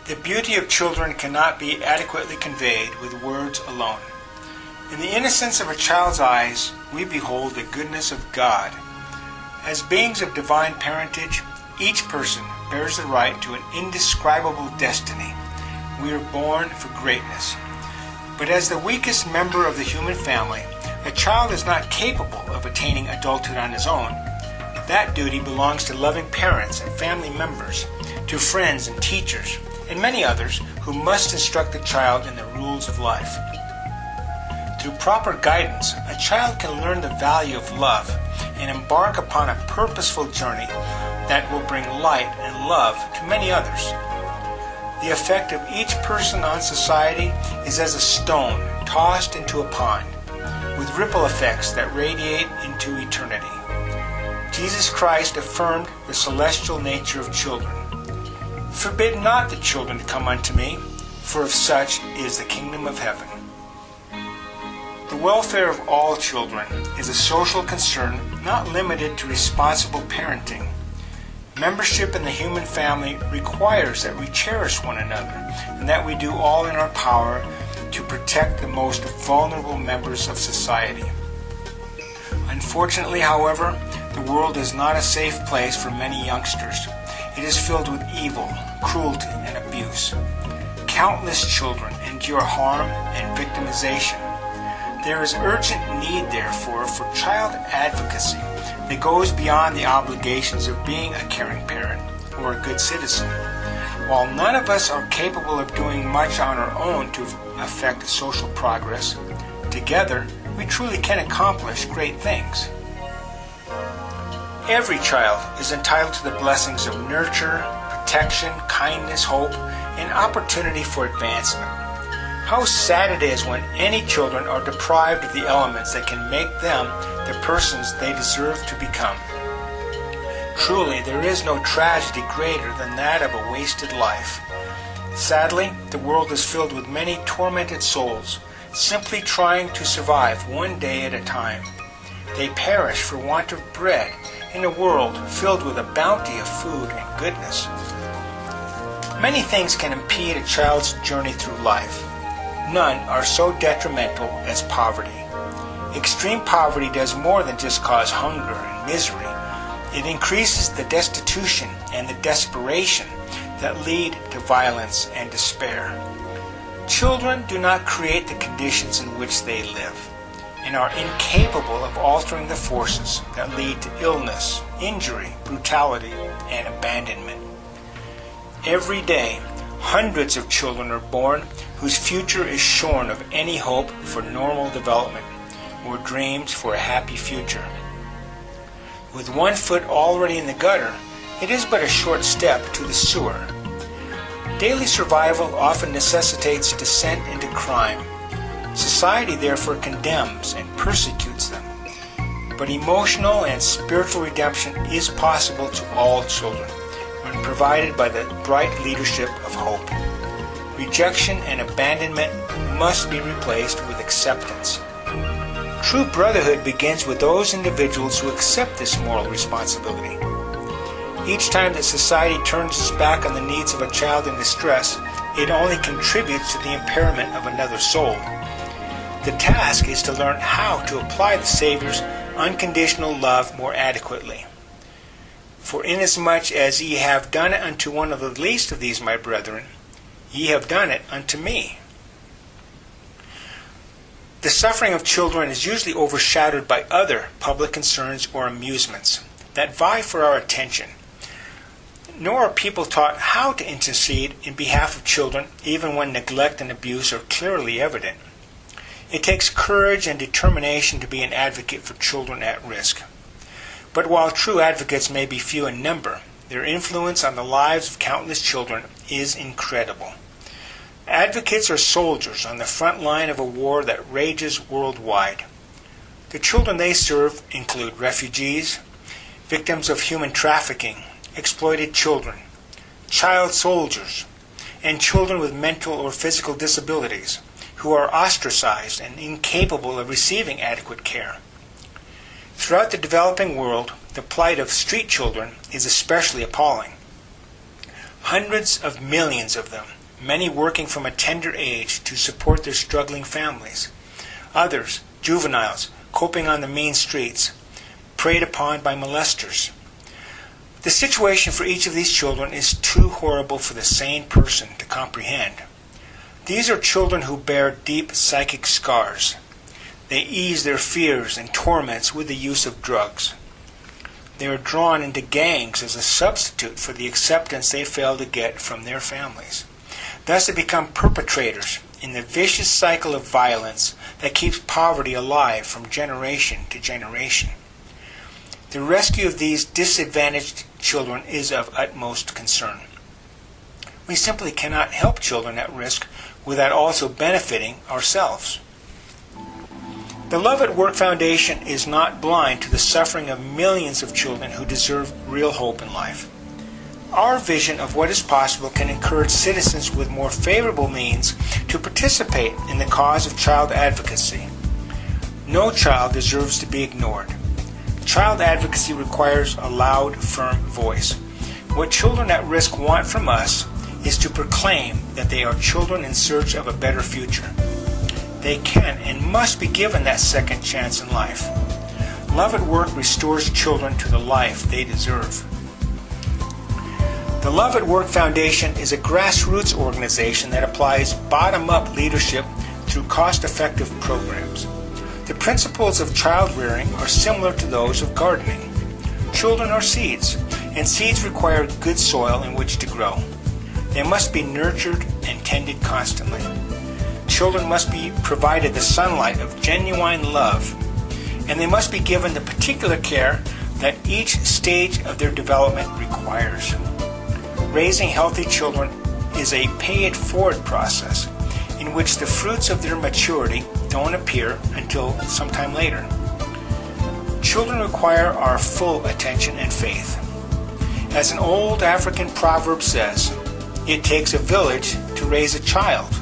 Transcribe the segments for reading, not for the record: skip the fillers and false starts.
The beauty of children cannot be adequately conveyed with words alone. In the innocence of a child's eyes, we behold the goodness of God. As beings of divine parentage, each person bears the right to an indescribable destiny. We are born for greatness. But as the weakest member of the human family, a child is not capable of attaining adulthood on his own. That duty belongs to loving parents and family members, to friends and teachers, and many others who must instruct the child in the rules of life. Through proper guidance, a child can learn the value of love and embark upon a purposeful journey that will bring light and love to many others. The effect of each person on society is as a stone tossed into a pond, with ripple effects that radiate into eternity. Jesus Christ affirmed the celestial nature of children. Forbid not the children to come unto me, for of such is the kingdom of heaven. The welfare of all children is a social concern not limited to responsible parenting. Membership in the human family requires that we cherish one another and that we do all in our power to protect the most vulnerable members of society. Unfortunately, however, the world is not a safe place for many youngsters. It is filled with evil, cruelty, and abuse. Countless children endure harm and victimization. There is urgent need, therefore, for child advocacy that goes beyond the obligations of being a caring parent or a good citizen. While none of us are capable of doing much on our own to affect social progress, together we truly can accomplish great things. Every child is entitled to the blessings of nurture, protection, kindness, hope, and opportunity for advancement. How sad it is when any children are deprived of the elements that can make them the persons they deserve to become. Truly, there is no tragedy greater than that of a wasted life. Sadly, the world is filled with many tormented souls, simply trying to survive one day at a time. They perish for want of bread in a world filled with a bounty of food and goodness. Many things can impede a child's journey through life. None are so detrimental as poverty. Extreme poverty does more than just cause hunger and misery. It increases the destitution and the desperation that lead to violence and despair. Children do not create the conditions in which they live and are incapable of altering the forces that lead to illness, injury, brutality, and abandonment. Every day, hundreds of children are born whose future is shorn of any hope for normal development or dreams for a happy future. With one foot already in the gutter, it is but a short step to the sewer. Daily survival often necessitates descent into crime. Society therefore condemns and persecutes them. But emotional and spiritual redemption is possible to all children when provided by the bright leadership of hope. Rejection and abandonment must be replaced with acceptance. True brotherhood begins with those individuals who accept this moral responsibility. Each time that society turns its back on the needs of a child in distress, it only contributes to the impairment of another soul. The task is to learn how to apply the Savior's unconditional love more adequately. For inasmuch as ye have done it unto one of the least of these my brethren, ye have done it unto me. The suffering of children is usually overshadowed by other public concerns or amusements that vie for our attention. Nor are people taught how to intercede in behalf of children even when neglect and abuse are clearly evident. It takes courage and determination to be an advocate for children at risk. But while true advocates may be few in number, their influence on the lives of countless children is incredible. Advocates are soldiers on the front line of a war that rages worldwide. The children they serve include refugees, victims of human trafficking, exploited children, child soldiers, and children with mental or physical disabilities who are ostracized and incapable of receiving adequate care. Throughout the developing world, the plight of street children is especially appalling. hundreds of millions of them, many working from a tender age to support their struggling families. Others, juveniles, coping on the mean streets, preyed upon by molesters. The situation for each of these children is too horrible for the sane person to comprehend. These are children who bear deep psychic scars. They ease their fears and torments with the use of drugs. They are drawn into gangs as a substitute for the acceptance they fail to get from their families. Thus they become perpetrators in the vicious cycle of violence that keeps poverty alive from generation to generation. The rescue of these disadvantaged children is of utmost concern. We simply cannot help children at risk without also benefiting ourselves. The Love at Work Foundation is not blind to the suffering of millions of children who deserve real hope in life. Our vision of what is possible can encourage citizens with more favorable means to participate in the cause of child advocacy. No child deserves to be ignored. Child advocacy requires a loud, firm voice. What children at risk want from us is to proclaim that they are children in search of a better future. They can and must be given that second chance in life. Love at Work restores children to the life they deserve. The Love at Work Foundation is a grassroots organization that applies bottom-up leadership through cost-effective programs. The principles of child rearing are similar to those of gardening. Children are seeds, and seeds require good soil in which to grow. They must be nurtured and tended constantly. Children must be provided the sunlight of genuine love, and they must be given the particular care that each stage of their development requires. Raising healthy children is a pay-it-forward process in which the fruits of their maturity don't appear until sometime later. Children require our full attention and faith. As an old African proverb says, it takes a village to raise a child.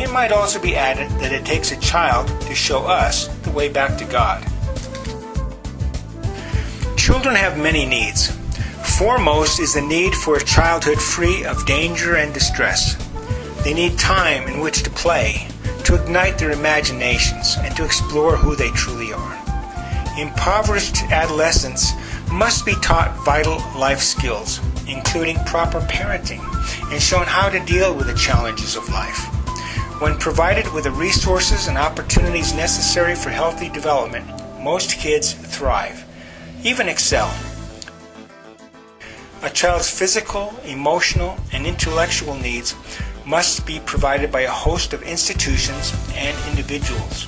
It might also be added that it takes a child to show us the way back to God. Children have many needs. Foremost is the need for a childhood free of danger and distress. They need time in which to play, to ignite their imaginations, and to explore who they truly are. Impoverished adolescents must be taught vital life skills, including proper parenting, and shown how to deal with the challenges of life. When provided with the resources and opportunities necessary for healthy development, most kids thrive, even excel. A child's physical, emotional, and intellectual needs must be provided by a host of institutions and individuals.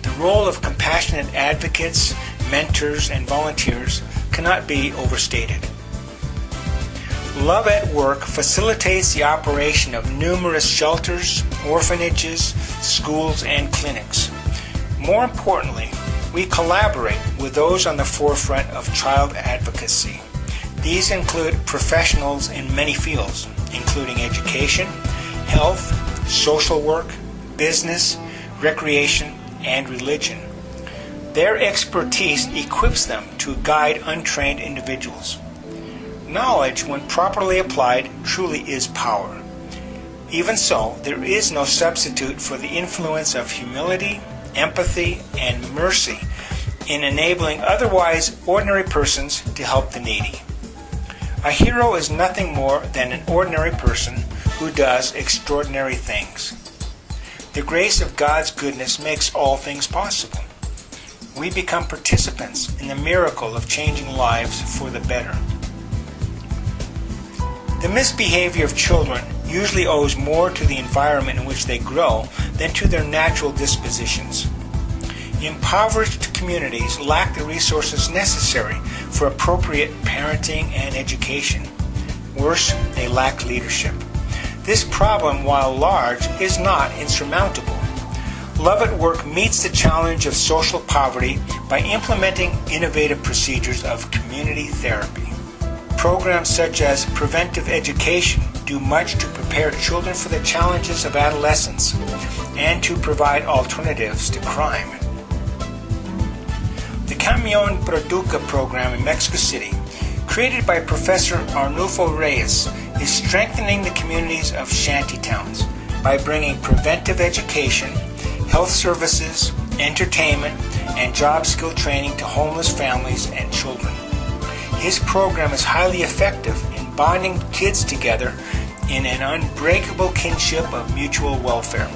The role of compassionate advocates, mentors, and volunteers cannot be overstated. Love at Work facilitates the operation of numerous shelters, orphanages, schools, and clinics. More importantly, we collaborate with those on the forefront of child advocacy. These include professionals in many fields, including education, health, social work, business, recreation, and religion. Their expertise equips them to guide untrained individuals. Knowledge, when properly applied, truly is power. Even so, there is no substitute for the influence of humility, empathy, and mercy in enabling otherwise ordinary persons to help the needy. A hero is nothing more than an ordinary person who does extraordinary things. The grace of God's goodness makes all things possible. We become participants in the miracle of changing lives for the better. The misbehavior of children usually owes more to the environment in which they grow than to their natural dispositions. Impoverished communities lack the resources necessary for appropriate parenting and education. Worse, they lack leadership. This problem, while large, is not insurmountable. Love at Work meets the challenge of social poverty by implementing innovative procedures of community therapy. Programs such as preventive education do much to prepare children for the challenges of adolescence and to provide alternatives to crime. The Camion Produca program in Mexico City created by Professor Arnulfo Reyes, is strengthening the communities of shantytowns by bringing preventive education, health services, entertainment, and job skill training to homeless families and children. His program is highly effective in bonding kids together in an unbreakable kinship of mutual welfare.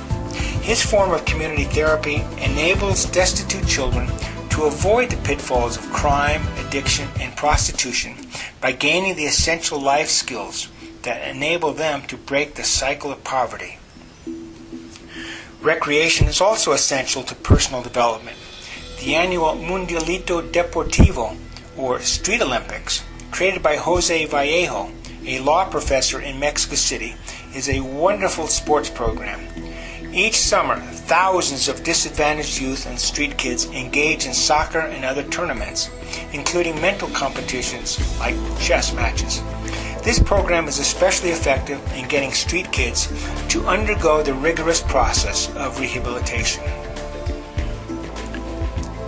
His form of community therapy enables destitute children to avoid the pitfalls of crime, addiction, and prostitution by gaining the essential life skills that enable them to break the cycle of poverty. Recreation is also essential to personal development. The annual Mundialito Deportivo, or Street Olympics, created by Jose Vallejo, a law professor in Mexico City, is a wonderful sports program. Each summer, thousands of disadvantaged youth and street kids engage in soccer and other tournaments, including mental competitions like chess matches. This program is especially effective in getting street kids to undergo the rigorous process of rehabilitation.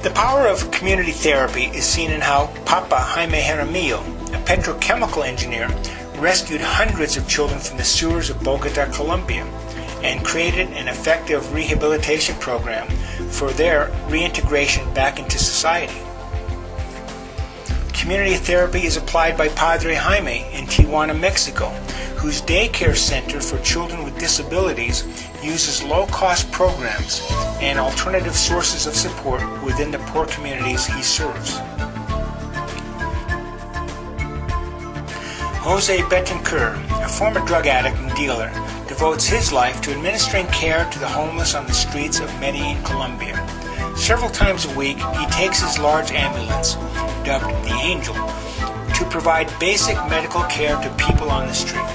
The power of community therapy is seen in how Papa Jaime Jaramillo, a petrochemical engineer, rescued hundreds of children from the sewers of Bogota, Colombia, and created an effective rehabilitation program for their reintegration back into society. Community therapy is applied by Padre Jaime in Tijuana, Mexico, whose daycare center for children with disabilities uses low-cost programs and alternative sources of support within the poor communities he serves. Jose Betancourt, a former drug addict and dealer, devotes his life to administering care to the homeless on the streets of Medellin, Colombia. Several times a week, he takes his large ambulance, dubbed the Angel, to provide basic medical care to people on the street.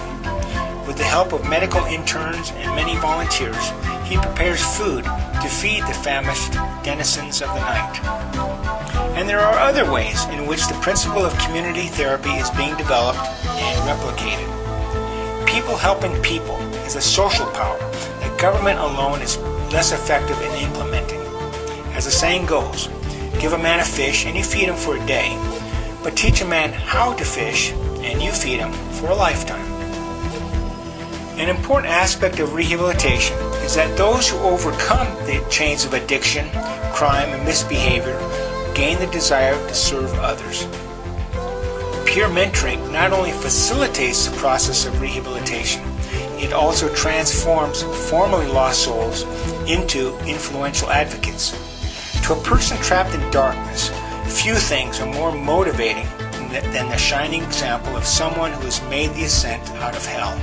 With the help of medical interns and many volunteers, he prepares food to feed the famished denizens of the night. And there are other ways in which the principle of community therapy is being developed and replicated. People helping people is a social power that government alone is less effective in implementing. As the saying goes, give a man a fish and you feed him for a day, but teach a man how to fish and you feed him for a lifetime. An important aspect of rehabilitation is that those who overcome the chains of addiction, crime, and misbehavior gain the desire to serve others. Peer mentoring not only facilitates the process of rehabilitation, it also transforms formerly lost souls into influential advocates. To a person trapped in darkness, few things are more motivating than the shining example of someone who has made the ascent out of hell.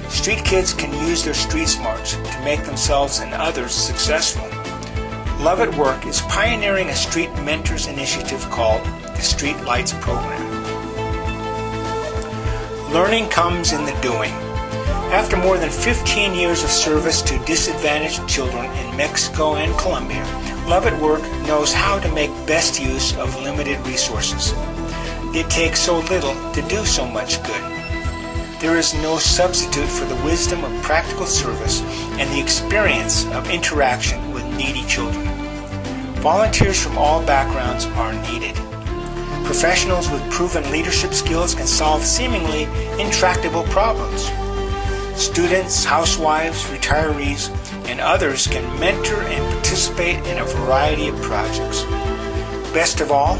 Street kids can use their street smarts to make themselves and others successful. Love at Work is pioneering a street mentors initiative called the Street Lights Program. Learning comes in the doing. After more than 15 years of service to disadvantaged children in Mexico and Colombia, Love at Work knows how to make best use of limited resources. It takes so little to do so much good. There is no substitute for the wisdom of practical service and the experience of interaction with needy children. Volunteers from all backgrounds are needed. Professionals with proven leadership skills can solve seemingly intractable problems. Students, housewives, retirees, and others can mentor and participate in a variety of projects. Best of all,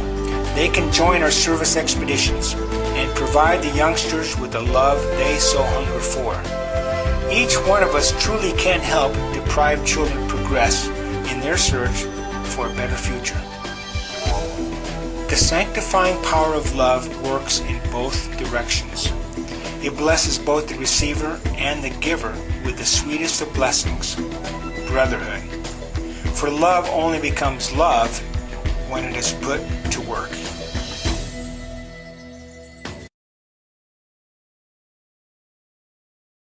they can join our service expeditions and provide the youngsters with the love they so hunger for. Each one of us truly can help deprived children progress in their search for a better future. The sanctifying power of love works in both directions. It blesses both the receiver and the giver with the sweetest of blessings, brotherhood. For love only becomes love when it is put to work.